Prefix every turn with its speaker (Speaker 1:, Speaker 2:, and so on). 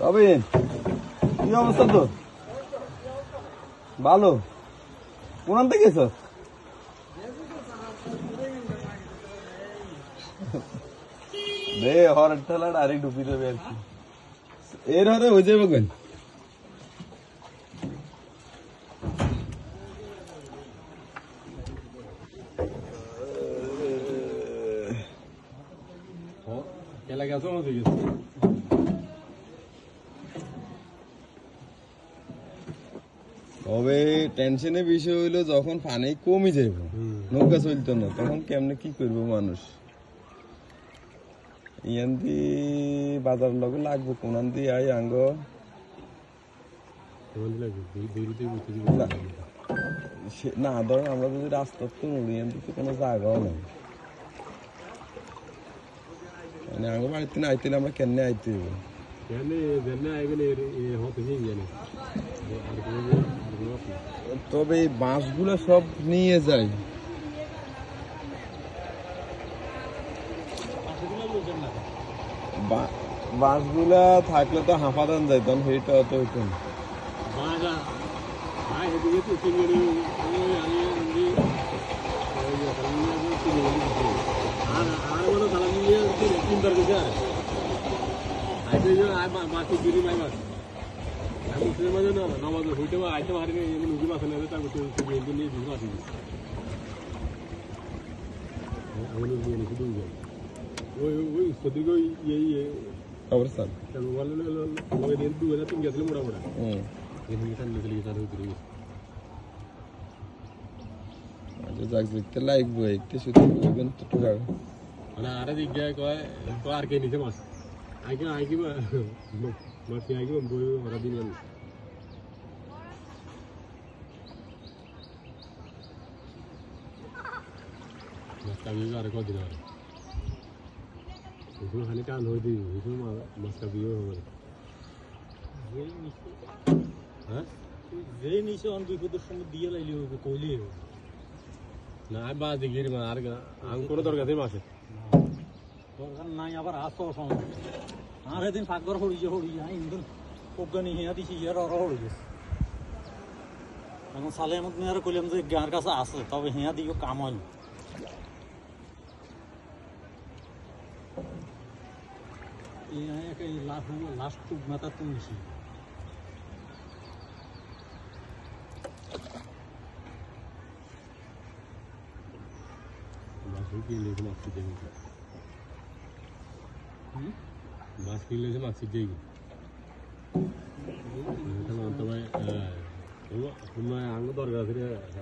Speaker 1: তবে কি অবস্থা তোর? ভালো। কোন থেকে গেছ? দে হরের ঠেলা ডাইরেক্ট ঢুকি দেবে আর কি। এর হরে হয়ে যাবে কেন? তবে টেনশনের বিষয় হইলো যখন পানি কমে যাইব, নৌকা চলতো না, তখন কেমনে কি করবো মানুষ? ইয়ান দি বাজার লগে লাগবো, কোনান দি আই আঙ্গ না ধরেন আমরা যদি রাস্তা তো ইয়ান দিতে কোনো জায়গাও নেই, মানে আঙ্গ বাড়িতে না আইতে আমরা কেন আইতে হইব? তবে এই বাঁশগুলো সব নিয়ে যায়। বাঁশগুলা থাকলে তো হাঁপাদান যাইতাম, সেইটা তো হইতো না। কবরস্থান যাক দেখতে লাগবো একটু শুধু
Speaker 2: আরে জিজ্ঞাসা কয় আর কে নিচে মাছ আইকি মাছ আইকি বই ওরা দিন মাছটা বিয়ে আর কদিন আর খালি টান হয়ে দিই মাছটা বিয়ে হবে। হ্যাঁ যে নিচে অন বিপদের সময় দিয়ে লাইলি কইলি না বা দিগির মা আর কোনো দরকার নেই মাছের দরকার নাই। আবার আসো সময় আর এদিন পাকঘর হড়িয়ে ইন্দুন প্রজ্ঞানী হিয়া দিছি হিয়ার অর হড়ি গেছে। এখন সালে আমাকে আর কইলাম যে গাঁর কাছে আছে, তবে হিয়া দিও কাম হয় না। লাস্ট টুক মাথা তুলছি মাছ কিনলে মাছ দিয়ে আঙ্গ দরকার আছে।